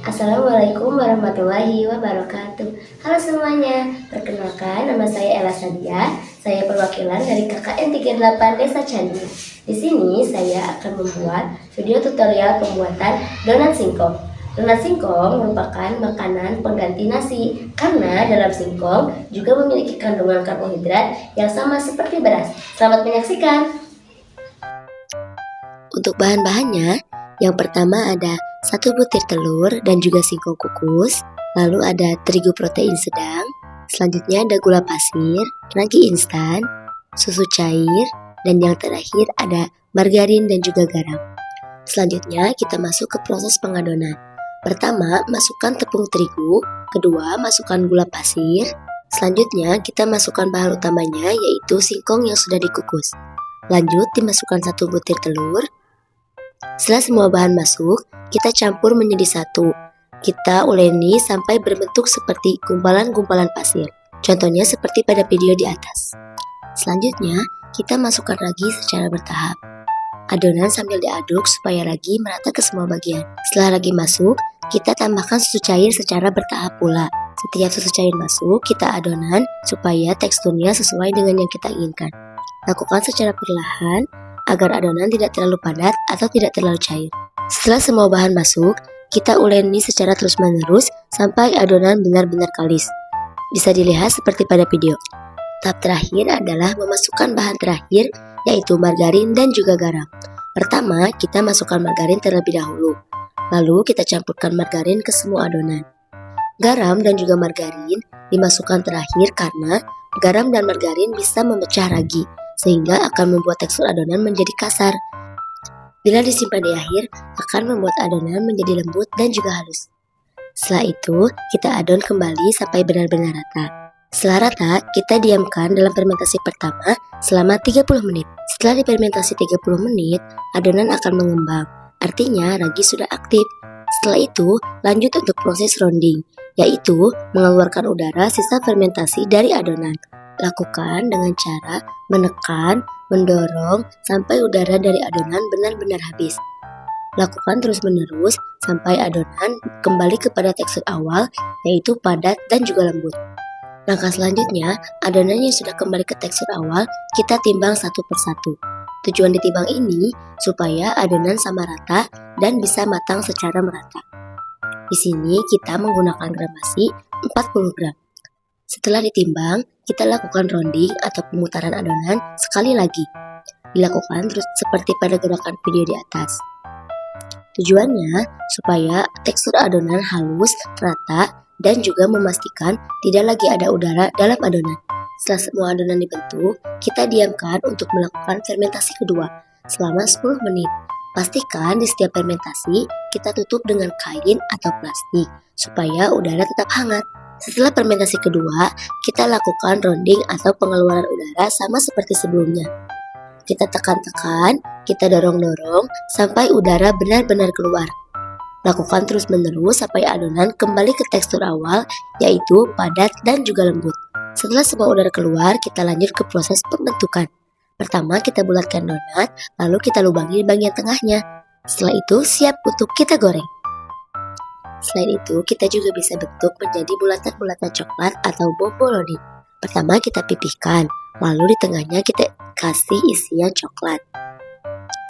Assalamualaikum warahmatullahi wabarakatuh. Halo semuanya, perkenalkan nama saya Ella Sadia. Saya perwakilan dari KKN 38 Desa Candi. Di sini saya akan membuat video tutorial pembuatan donat singkong. Donat singkong merupakan makanan pengganti nasi karena dalam singkong juga memiliki kandungan karbohidrat yang sama seperti beras. Selamat menyaksikan. Untuk bahan-bahannya, yang pertama ada 1 butir telur dan juga singkong kukus, lalu ada terigu protein sedang, selanjutnya ada gula pasir, ragi instan, susu cair, dan yang terakhir ada margarin dan juga garam. Selanjutnya kita masuk ke proses pengadonan. Pertama, masukkan tepung terigu, kedua masukkan gula pasir, selanjutnya kita masukkan bahan utamanya yaitu singkong yang sudah dikukus. Lanjut dimasukkan 1 butir telur. Setelah semua bahan masuk, kita campur menjadi satu. Kita uleni sampai berbentuk seperti gumpalan-gumpalan pasir. Contohnya seperti pada video di atas. Selanjutnya, kita masukkan ragi secara bertahap. Adonan sambil diaduk supaya ragi merata ke semua bagian. Setelah ragi masuk, kita tambahkan susu cair secara bertahap pula. Setiap susu cair masuk, kita adonan supaya teksturnya sesuai dengan yang kita inginkan. Lakukan secara perlahan agar adonan tidak terlalu padat atau tidak terlalu cair. Setelah semua bahan masuk, kita uleni secara terus-menerus sampai adonan benar-benar kalis. Bisa dilihat seperti pada video. Tahap terakhir adalah memasukkan bahan terakhir, yaitu margarin dan juga garam. Pertama, kita masukkan margarin terlebih dahulu. Lalu kita campurkan margarin ke semua adonan. Garam dan juga margarin dimasukkan terakhir karena garam dan margarin bisa memecah ragi, sehingga akan membuat tekstur adonan menjadi kasar. Bila disimpan di akhir, akan membuat adonan menjadi lembut dan juga halus. Setelah itu, kita adon kembali sampai benar-benar rata. Setelah rata, kita diamkan dalam fermentasi pertama selama 30 menit. Setelah difermentasi 30 menit, adonan akan mengembang. Artinya, ragi sudah aktif. Setelah itu, lanjut untuk proses rounding, yaitu mengeluarkan udara sisa fermentasi dari adonan. Lakukan dengan cara menekan, mendorong, sampai udara dari adonan benar-benar habis. Lakukan terus-menerus sampai adonan kembali kepada tekstur awal, yaitu padat dan juga lembut. Langkah selanjutnya, adonan yang sudah kembali ke tekstur awal, kita timbang satu persatu. Tujuan ditimbang ini supaya adonan sama rata dan bisa matang secara merata. Di sini kita menggunakan gramasi 40 gram. Setelah ditimbang, kita lakukan rounding atau pemutaran adonan sekali lagi. Dilakukan terus seperti pada gerakan video di atas. Tujuannya supaya tekstur adonan halus, rata, dan juga memastikan tidak lagi ada udara dalam adonan. Setelah semua adonan dibentuk, kita diamkan untuk melakukan fermentasi kedua selama 10 menit. Pastikan di setiap fermentasi kita tutup dengan kain atau plastik supaya udara tetap hangat. Setelah fermentasi kedua, kita lakukan rounding atau pengeluaran udara sama seperti sebelumnya. Kita tekan-tekan, kita dorong-dorong sampai udara benar-benar keluar. Lakukan terus-menerus sampai adonan kembali ke tekstur awal, yaitu padat dan juga lembut. Setelah semua udara keluar, kita lanjut ke proses pembentukan. Pertama, kita bulatkan donat, lalu kita lubangi bagian tengahnya. Setelah itu, siap untuk kita goreng. Selain itu, kita juga bisa bentuk menjadi bulatan-bulatan coklat atau bomboloni. Pertama kita pipihkan, lalu di tengahnya kita kasih isian coklat.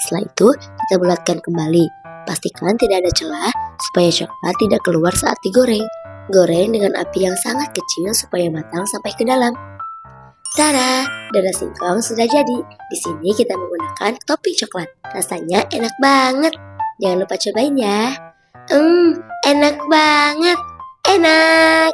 Setelah itu, kita bulatkan kembali. Pastikan tidak ada celah supaya coklat tidak keluar saat digoreng. Goreng dengan api yang sangat kecil supaya matang sampai ke dalam. Tada! Donat singkong sudah jadi. Di sini kita menggunakan topping coklat. Rasanya enak banget. Jangan lupa cobain ya. Enak banget. Enak.